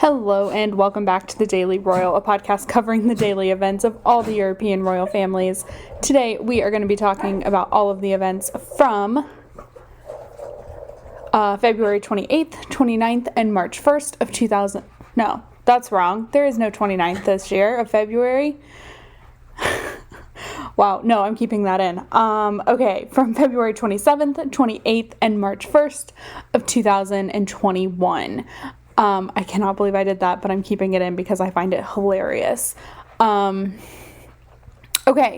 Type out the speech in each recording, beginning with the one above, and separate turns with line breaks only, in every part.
Hello and welcome back to the Daily Royal, a podcast covering the daily events of all the European royal families. Today we are going to be talking about all of the events from February 28th, 29th, and March 1st of 2000. No, that's wrong. There is no 29th this year of February. Wow, no, I'm keeping that in. Okay, from February 27th, 28th, and March 1st of 2021. I cannot believe I did that, but I'm keeping it in because I find it hilarious. Okay,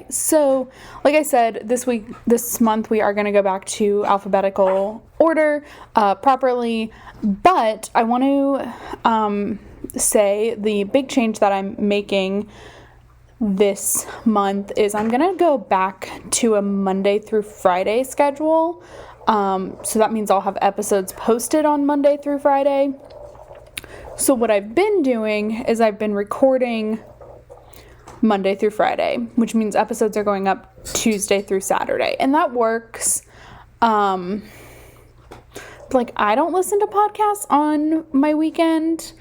so like I said, this month we are going to go back to alphabetical order properly, but I want to say the big change that I'm making this month is I'm going to go back to a Monday through Friday schedule. So that means I'll have episodes posted on Monday through Friday. So what I've been doing is I've been recording Monday through Friday, which means episodes are going up Tuesday through Saturday. And that works. I don't listen to podcasts on my weekend.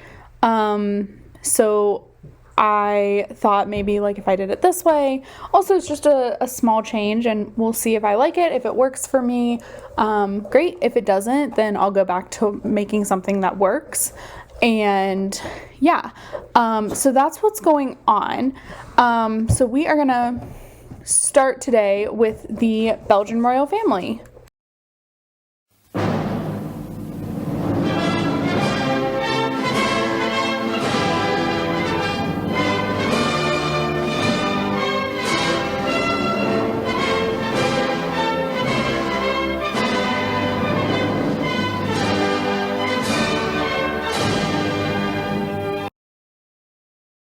So I thought maybe if I did it this way. Also, it's just a small change and we'll see if I like it. If it works for me, great. If it doesn't, then I'll go back to making something that works. And yeah, so that's what's going on. So we are gonna start today with the Belgian royal family.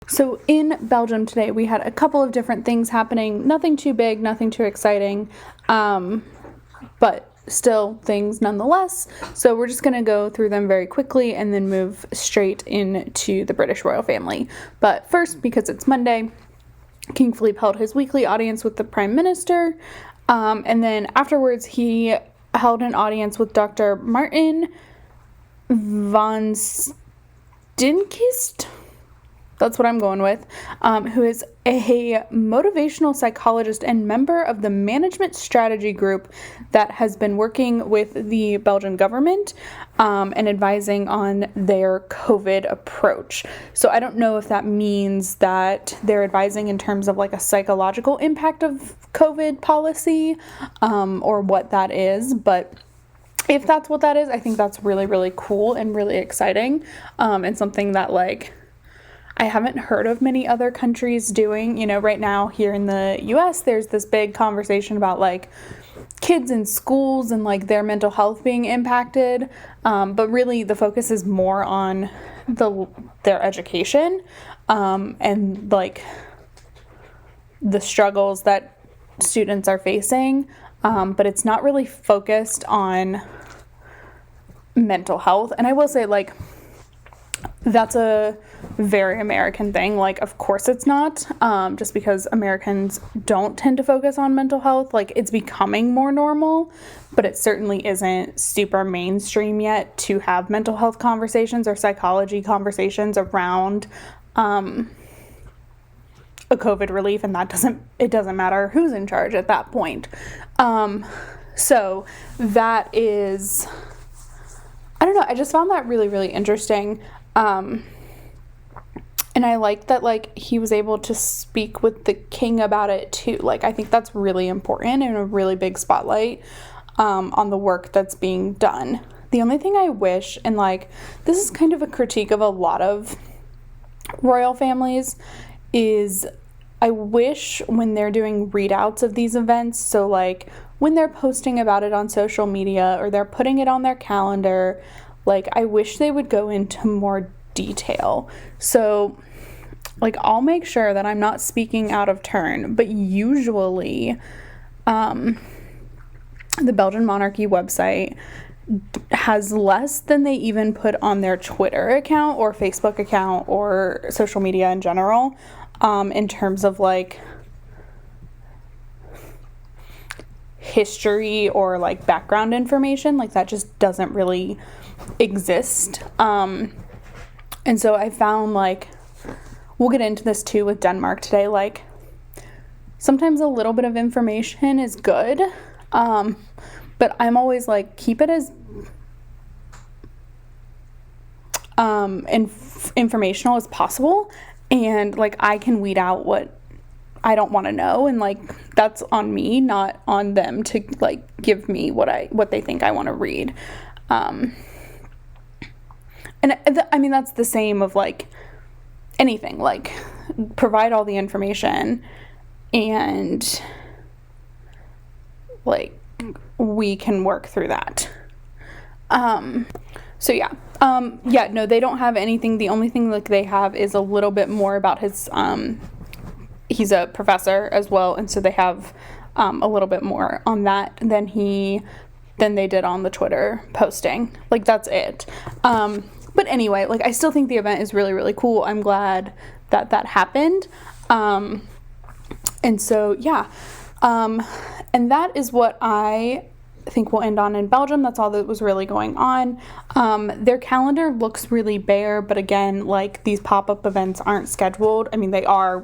So in Belgium today, we had a couple of different things happening. Nothing too big, nothing too exciting, but still things nonetheless. So we're just going to go through them very quickly and then move straight into the British royal family. But first, because it's Monday, King Philippe held his weekly audience with the Prime Minister, and then afterwards he held an audience with Dr. Martin van Steenkist. That's what I'm going with, who is a motivational psychologist and member of the management strategy group that has been working with the Belgian government and advising on their COVID approach. So I don't know if that means that they're advising in terms of a psychological impact of COVID policy or what that is, but if that's what that is, I think that's really, really cool and really exciting and something that I haven't heard of many other countries doing. Right now here in the US, there's this big conversation about kids in schools and their mental health being impacted. But really the focus is more on their education and the struggles that students are facing. But it's not really focused on mental health. And I will say that's a very American thing. Of course it's not, just because Americans don't tend to focus on mental health. It's becoming more normal, but it certainly isn't super mainstream yet to have mental health conversations or psychology conversations around a COVID relief, and it doesn't matter who's in charge at that point. So that is, I don't know, I just found that really, really interesting. And I like that, he was able to speak with the king about it too. I think that's really important and a really big spotlight, on the work that's being done. The only thing I wish, and this is kind of a critique of a lot of royal families, is I wish when they're doing readouts of these events, so when they're posting about it on social media or they're putting it on their calendar, I wish they would go into more detail. So I'll make sure that I'm not speaking out of turn, but usually the Belgian monarchy website has less than they even put on their Twitter account or Facebook account or social media in general, in terms of history or background information. That just doesn't really exist And so I found, like, we'll get into this too with Denmark today, like, sometimes a little bit of information is good, but I'm always like, keep it as informational as possible, and like I can weed out what I don't want to know, and like that's on me, not on them to like give me what they think I want to read. And I mean that's the same of like anything, like provide all the information and like we can work through that. So yeah. No, they don't have anything. The only thing like they have is a little bit more about his, he's a professor as well, and so they have a little bit more on that than they did on the Twitter posting. Like that's it. But anyway, like I still think the event is really, really cool. I'm glad that happened. And so yeah. And that is what I think we'll end on in Belgium. That's all that was really going on. Their calendar looks really bare, but again, like these pop-up events aren't scheduled. I mean, they are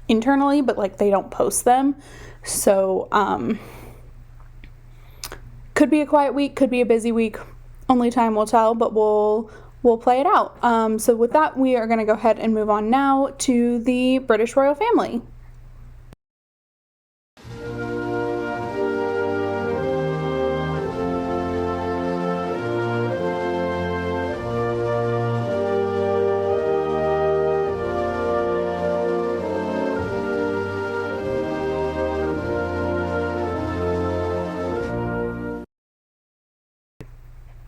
internally, but like they don't post them. So, could be a quiet week, could be a busy week. Only time will tell, but we'll play it out. So with that, we are going to go ahead and move on now to the British royal family.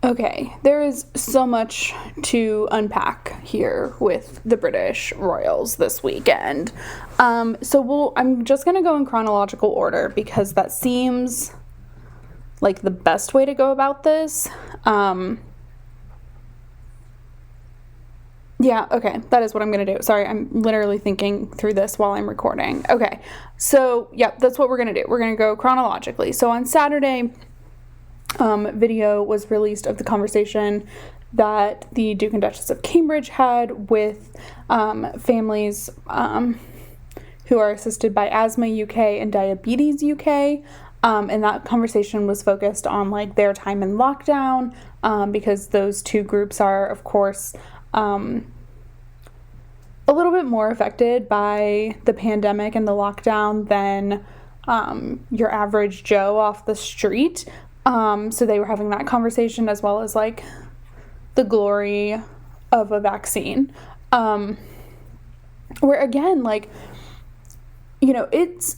Okay, there is so much to unpack here with the British royals this weekend. I'm just going to go in chronological order because that seems like the best way to go about this. Yeah, okay, that is what I'm going to do. Sorry, I'm literally thinking through this while I'm recording. Okay, so yeah, that's what we're going to do. We're going to go chronologically. So on Saturday, video was released of the conversation that the Duke and Duchess of Cambridge had with families who are assisted by Asthma UK and Diabetes UK. And that conversation was focused on like their time in lockdown, because those two groups are, of course, a little bit more affected by the pandemic and the lockdown than your average Joe off the street. So they were having that conversation as well as like the glory of a vaccine. Where again, like, you know, it's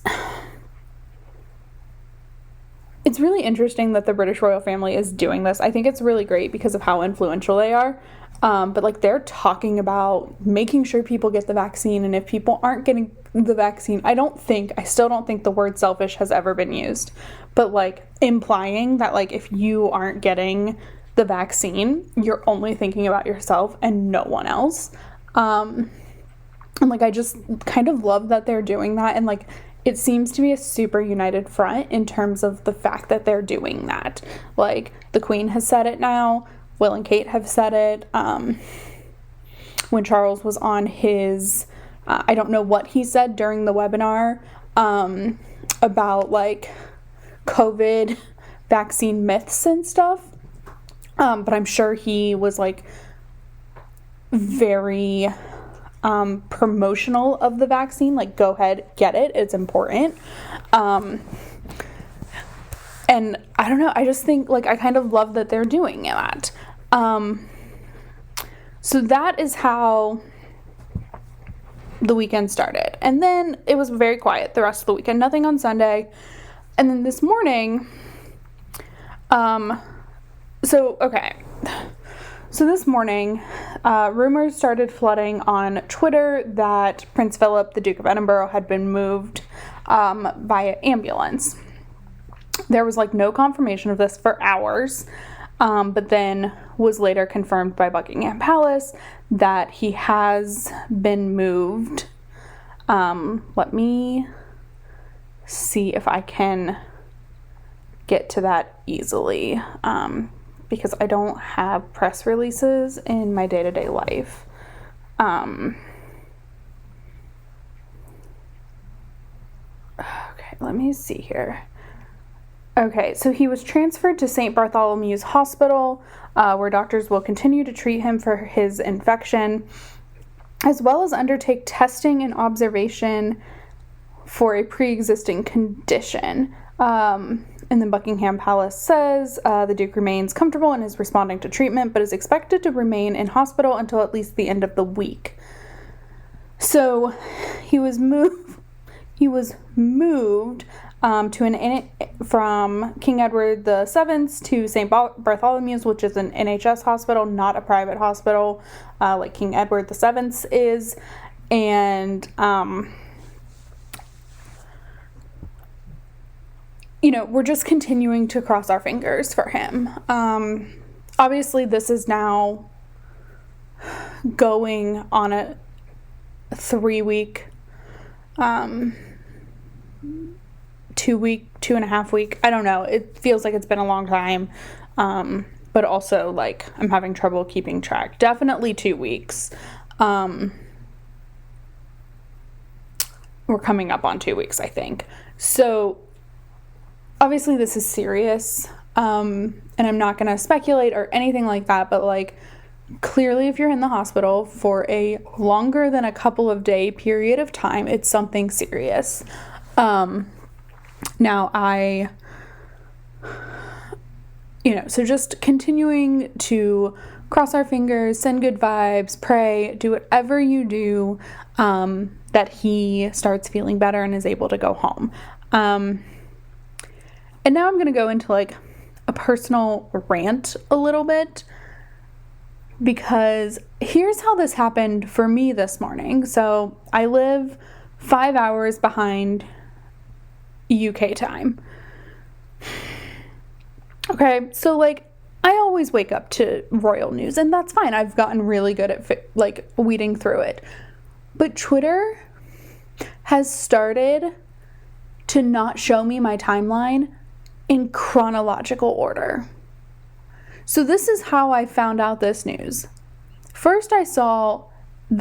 really interesting that the British royal family is doing this. I think it's really great because of how influential they are. But like they're talking about making sure people get the vaccine, and if people aren't getting the vaccine, I still don't think the word selfish has ever been used, but like implying that like if you aren't getting the vaccine, you're only thinking about yourself and no one else. And like I just kind of love that they're doing that, and like it seems to be a super united front in terms of the fact that they're doing that. Like the Queen has said it now. Will and Kate have said it. When Charles was on his, I don't know what he said during the webinar about like COVID vaccine myths and stuff. But I'm sure he was like very promotional of the vaccine. Like, go ahead, get it. It's important. And I don't know, I just think, like, I kind of love that they're doing that. So that is how the weekend started. And then it was very quiet the rest of the weekend. Nothing on Sunday. And then this morning, so this morning, rumors started flooding on Twitter that Prince Philip, the Duke of Edinburgh, had been moved by ambulance. There was like no confirmation of this for hours, but then was later confirmed by Buckingham Palace that he has been moved. Let me see if I can get to that easily, because I don't have press releases in my day-to-day life. Okay, let me see here. Okay, so he was transferred to St. Bartholomew's Hospital, where doctors will continue to treat him for his infection, as well as undertake testing and observation for a pre-existing condition. And then Buckingham Palace says the Duke remains comfortable and is responding to treatment, but is expected to remain in hospital until at least the end of the week. So he was moved from King Edward VII to St. Bartholomew's, which is an NHS hospital, not a private hospital like King Edward VII is. And, we're just continuing to cross our fingers for him. Obviously, this is now going on a 3-week, 2.5 week. I don't know. It feels like it's been a long time. But also, like, I'm having trouble keeping track. Definitely 2 weeks. We're coming up on 2 weeks, I think. So, obviously, this is serious. And I'm not going to speculate or anything like that. But, like, clearly, if you're in the hospital for a longer than a couple of day period of time, it's something serious. Now so just continuing to cross our fingers, send good vibes, pray, do whatever you do, that he starts feeling better and is able to go home. And now I'm going to go into like a personal rant a little bit, because here's how this happened for me this morning. So I live 5 hours behind UK time. Okay, so like I always wake up to royal news, and that's fine. I've gotten really good at weeding through it. But Twitter has started to not show me my timeline in chronological order. So this is how I found out this news. First, I saw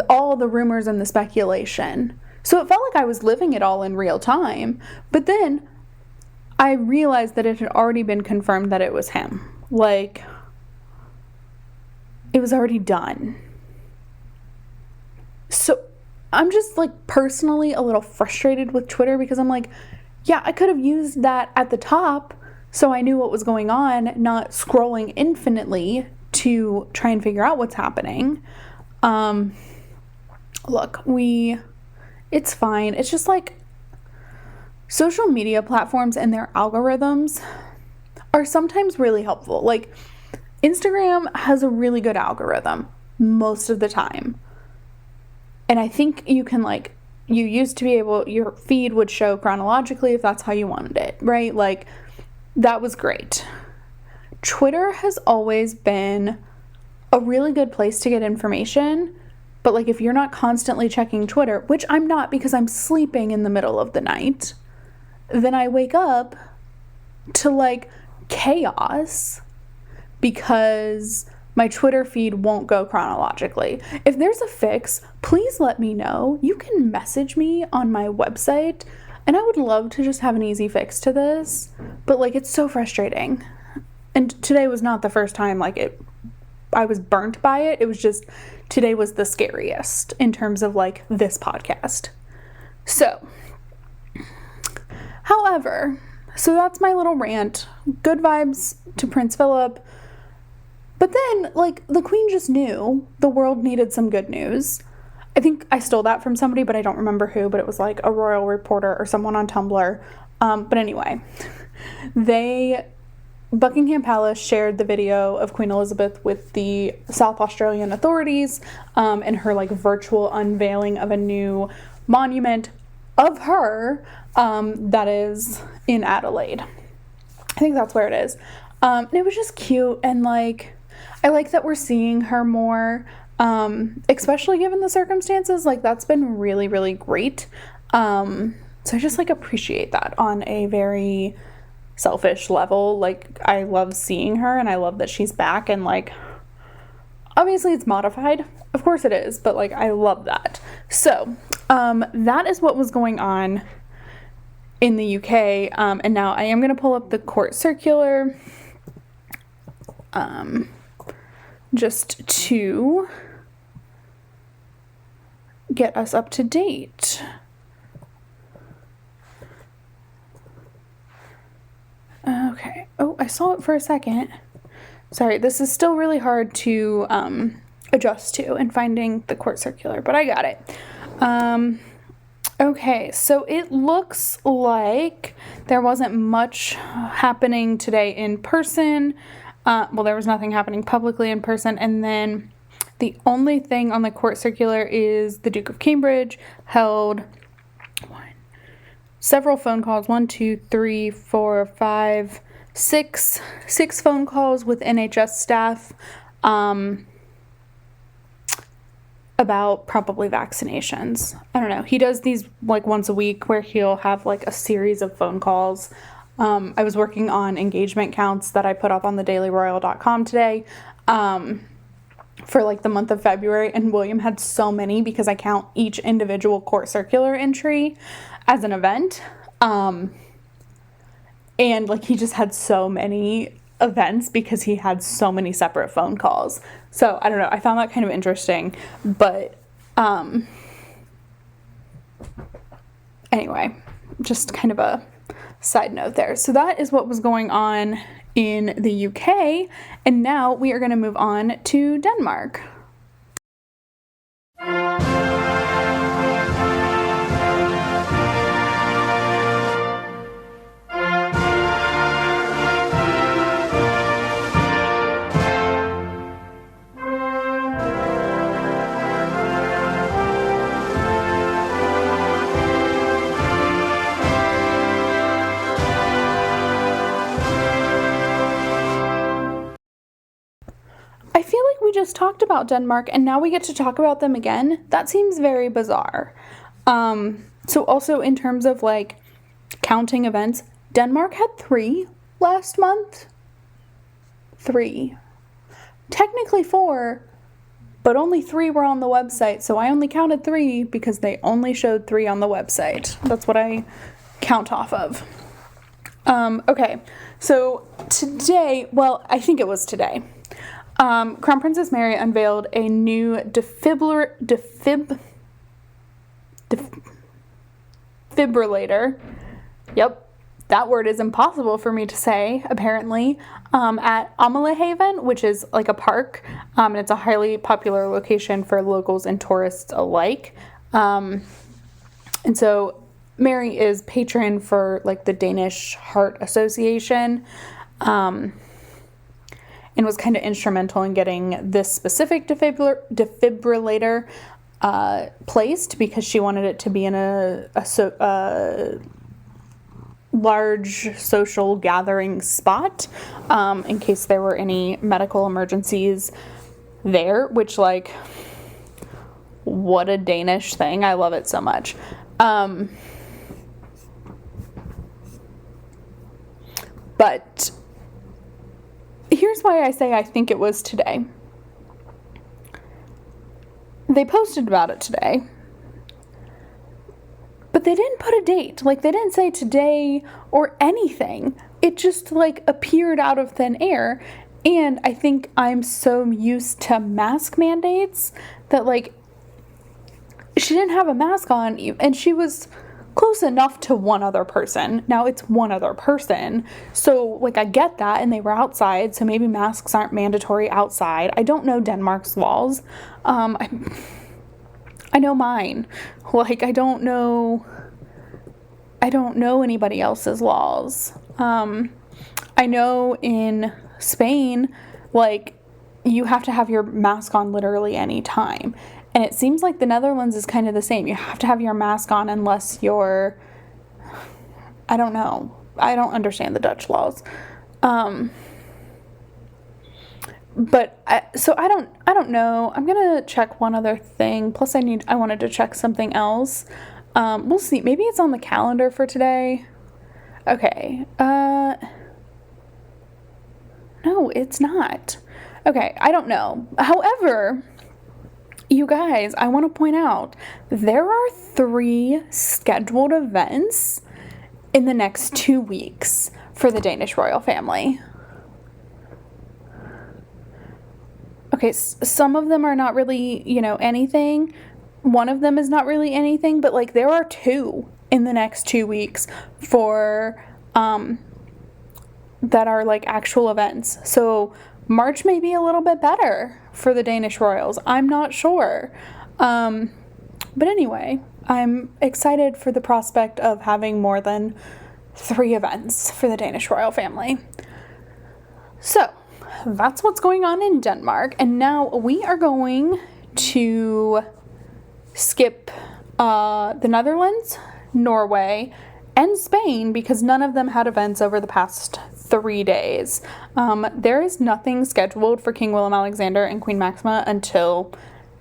all the rumors and the speculation. So it felt like I was living it all in real time. But then I realized that it had already been confirmed that it was him. Like, it was already done. So I'm just like personally a little frustrated with Twitter, because I'm like, yeah, I could have used that at the top so I knew what was going on, not scrolling infinitely to try and figure out what's happening. Look, it's fine. It's just like social media platforms and their algorithms are sometimes really helpful. Like Instagram has a really good algorithm most of the time. And I think you can you used to be able, your feed would show chronologically if that's how you wanted it, right? Like that was great. Twitter has always been a really good place to get information. But like if you're not constantly checking Twitter, which I'm not because I'm sleeping in the middle of the night, then I wake up to like chaos because my Twitter feed won't go chronologically. If there's a fix, please let me know. You can message me on my website, and I would love to just have an easy fix to this. But like it's so frustrating. And today was not the first time I was burnt by it. It was just today was the scariest in terms of like this podcast. So, however, so that's my little rant. Good vibes to Prince Philip. But then, like, the Queen just knew the world needed some good news. I think I stole that from somebody, but I don't remember who, but it was like a royal reporter or someone on Tumblr. But anyway, Buckingham Palace shared the video of Queen Elizabeth with the South Australian authorities, and her like virtual unveiling of a new monument of her that is in Adelaide. I think that's where it is. And it was just cute, and like I like that we're seeing her more, especially given the circumstances. Like that's been really, really great. So I just like appreciate that on a very selfish level. Like I love seeing her, and I love that she's back, and like Obviously it's modified, of course it is, but like I love that. So that is what was going on in the UK, and now I am going to pull up the court circular just to get us up to date. Okay. Oh, I saw it for a second. Sorry, this is still really hard to adjust to and finding the court circular, but I got it. Okay, so it looks like there wasn't much happening today in person. Well, there was nothing happening publicly in person, and then the only thing on the court circular is the Duke of Cambridge held several phone calls, 1, 2, 3, 4, 5, 6 phone calls with NHS staff about probably vaccinations. I don't know. He does these like once a week where he'll have like a series of phone calls. I was working on engagement counts that I put up on thedailyroyal.com today for like the month of February, and William had so many because I count each individual court circular entry as an event. And like he just had so many events because he had so many separate phone calls. So I don't know, I found that kind of interesting, but anyway, just kind of a side note there. So that is what was going on in the UK, and now we are going to move on to Denmark. I feel like we just talked about Denmark and now we get to talk about them again. That seems very bizarre. So also in terms of like counting events, Denmark had 3 last month. 3. Technically 4, but only 3 were on the website. So I only counted 3 because they only showed 3 on the website. That's what I count off of. Okay, so today, well, I think it was today. Crown Princess Mary unveiled a new defibrillator. Yep, that word is impossible for me to say, apparently, at Amalehaven, which is like a park, and it's a highly popular location for locals and tourists alike. And so Mary is patron for like the Danish Heart Association, and was kind of instrumental in getting this specific defibrillator placed because she wanted it to be in a large social gathering spot in case there were any medical emergencies there, which, like, what a Danish thing. I love it so much. But here's why I say I think it was today. They posted about it today, but they didn't put a date. Like, they didn't say today or anything. It just, like, appeared out of thin air. And I think I'm so used to mask mandates that, like, she didn't have a mask on, and she was close enough to one other person. Now, it's one other person, so, like, I get that, and they were outside, so maybe masks aren't mandatory outside. I don't know Denmark's laws. I know mine. Like, I don't know anybody else's laws. I know in Spain, like, you have to have your mask on literally any time. And it seems like the Netherlands is kind of the same. You have to have your mask on unless you're, I don't know. I don't understand the Dutch laws. But I don't know. I'm going to check one other thing. Plus I wanted to check something else. We'll see. Maybe it's on the calendar for today. Okay. No, it's not. Okay, I don't know. However, you guys, I want to point out there are 3 scheduled events in the next 2 weeks for the Danish royal family. Okay, some of them are not really, anything. One of them is not really anything, but like there are 2 in the next 2 weeks for that are like actual events. So March may be a little bit better for the Danish royals. I'm not sure. But anyway, I'm excited for the prospect of having more than 3 events for the Danish royal family. So that's what's going on in Denmark. And now we are going to skip the Netherlands, Norway, and Spain because none of them had events over the past 3 days. There is nothing scheduled for King Willem-Alexander and Queen Maxima until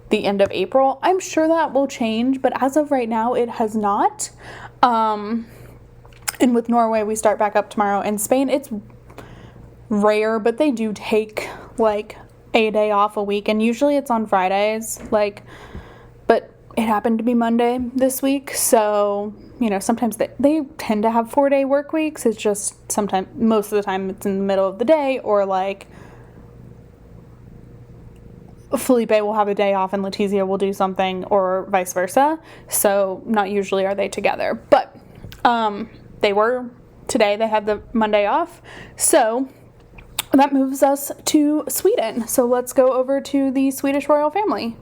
the end of April. I'm sure that will change, but as of right now, it has not. And with Norway, we start back up tomorrow. In Spain, it's rare, but they do take like a day off a week, and usually it's on Fridays. But it happened to be Monday this week, so sometimes they tend to have 4-day work weeks. It's just sometimes, most of the time, it's in the middle of the day, or like Felipe will have a day off and Letizia will do something, or vice versa. So not usually are they together, but they were today. They had the Monday off, so that moves us to Sweden. So let's go over to the Swedish royal family.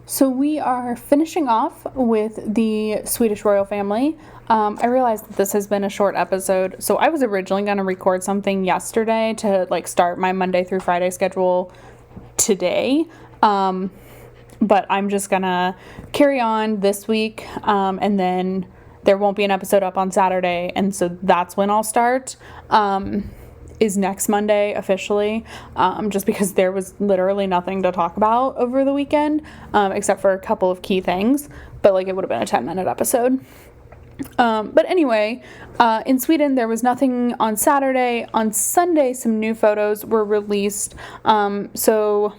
So we are finishing off with the Swedish royal family. I realized that this has been a short episode, so I was originally going to record something yesterday to like start my Monday through Friday schedule today, but I'm just going to carry on this week, and then there won't be an episode up on Saturday, and so that's when I'll start. Is next Monday officially, just because there was literally nothing to talk about over the weekend, except for a couple of key things, but like it would have been a 10-minute episode. But anyway, in Sweden, there was nothing on Saturday. On Sunday, some new photos were released. So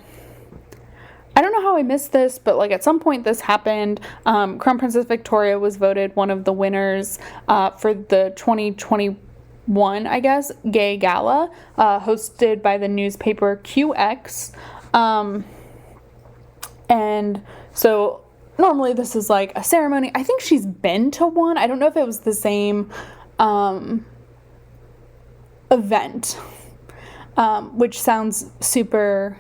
I don't know how I missed this, but like at some point this happened. Crown Princess Victoria was voted one of the winners for the 2021, I guess, gay gala, hosted by the newspaper QX. And so normally this is like a ceremony. I think she's been to one. I don't know if it was the same event, which sounds super,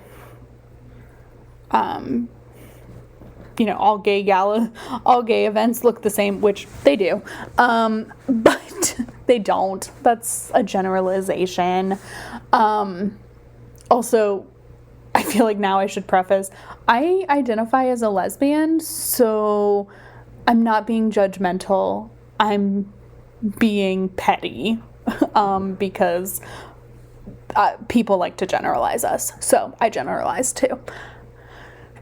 all gay events look the same, which they do. But they don't. That's a generalization. Also, I feel like now I should preface, I identify as a lesbian, so I'm not being judgmental. I'm being petty, because people like to generalize us. So I generalize too.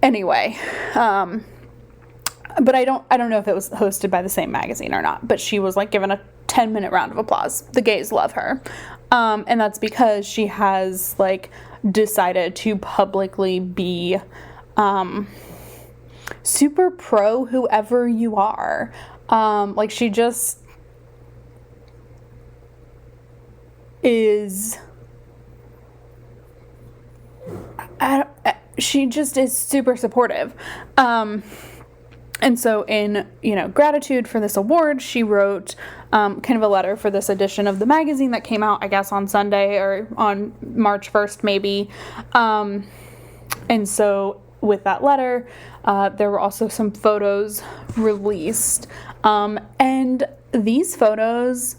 Anyway, but I don't know if it was hosted by the same magazine or not, but she was like given a 10-minute round of applause. The gays love her. And that's because she has like decided to publicly be super pro whoever you are. Like she just is, she just is super supportive. And so in, gratitude for this award, she wrote kind of a letter for this edition of the magazine that came out, I guess, on Sunday or on March 1st, maybe. And so with that letter, there were also some photos released. And these photos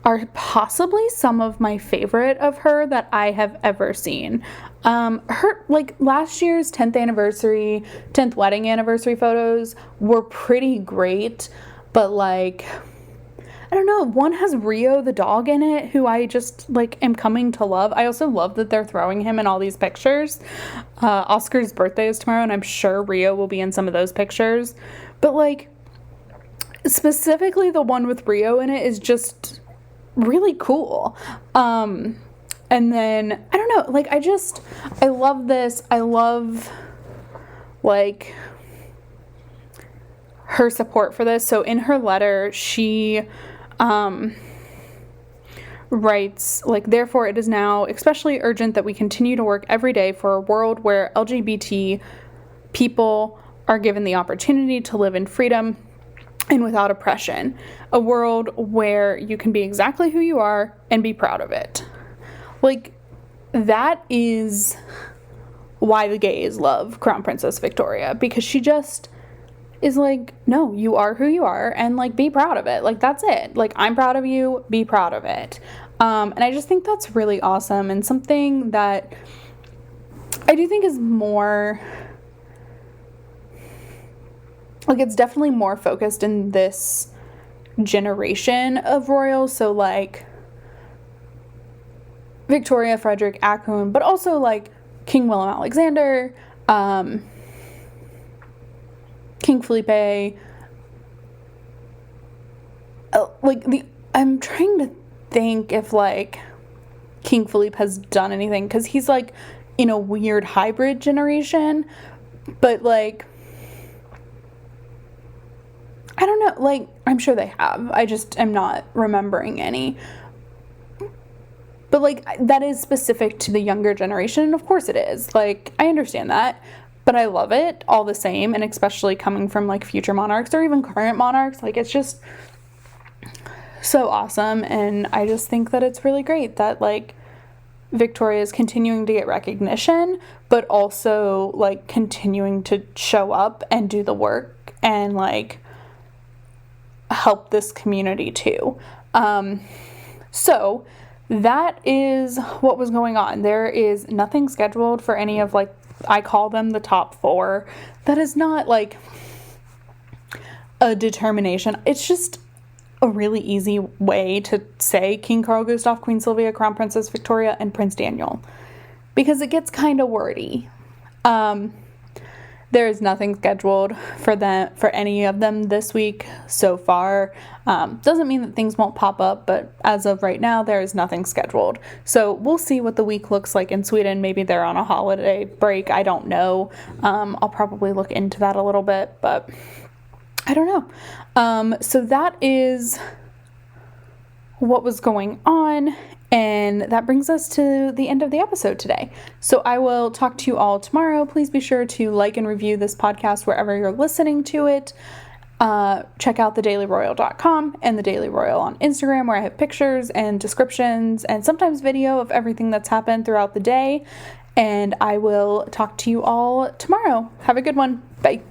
are possibly some of my favorite of her that I have ever seen. Her, like, last year's 10th wedding anniversary photos were pretty great, but, like, I don't know, one has Rio the dog in it, who I just, like, am coming to love. I also love that they're throwing him in all these pictures. Oscar's birthday is tomorrow, and I'm sure Rio will be in some of those pictures. But, like, specifically the one with Rio in it is just really cool. And then, I don't know, like, I love this. I love, like, her support for this. So in her letter, she writes, like, therefore it is now especially urgent that we continue to work every day for a world where LGBT people are given the opportunity to live in freedom and without oppression. A world where you can be exactly who you are and be proud of it. Like, that is why the gays love Crown Princess Victoria, because she just is like, no, you are who you are, and, like, be proud of it. Like, that's it. Like, I'm proud of you, be proud of it. And I just think that's really awesome, and something that I do think is more, like, it's definitely more focused in this generation of royals. So, like, Victoria, Frederick, Akun, but also, like, King Willem-Alexander, King Felipe, I'm trying to think if, like, King Felipe has done anything, because he's, like, in a weird hybrid generation, but, like, I don't know, like, I'm sure they have, I just am not remembering any, but, like, that is specific to the younger generation, and of course it is, like, I understand that. But I love it all the same, and especially coming from, like, future monarchs or even current monarchs. Like, it's just so awesome, and I just think that it's really great that, like, Victoria is continuing to get recognition, but also, like, continuing to show up and do the work and, like, help this community too. So that is what was going on. There is nothing scheduled for any of, like, I call them the top 4. That is not, like, a determination. It's just a really easy way to say King Carl Gustaf, Queen Sylvia, Crown Princess Victoria, and Prince Daniel, because it gets kind of wordy. There is nothing scheduled for any of them this week so far. Doesn't mean that things won't pop up, but as of right now, there is nothing scheduled. So we'll see what the week looks like in Sweden. Maybe they're on a holiday break. I don't know. I'll probably look into that a little bit, but I don't know. So that is what was going on. And that brings us to the end of the episode today. So I will talk to you all tomorrow. Please be sure to like and review this podcast wherever you're listening to it. Check out thedailyroyal.com and The Daily Royal on Instagram, where I have pictures and descriptions and sometimes video of everything that's happened throughout the day. And I will talk to you all tomorrow. Have a good one. Bye.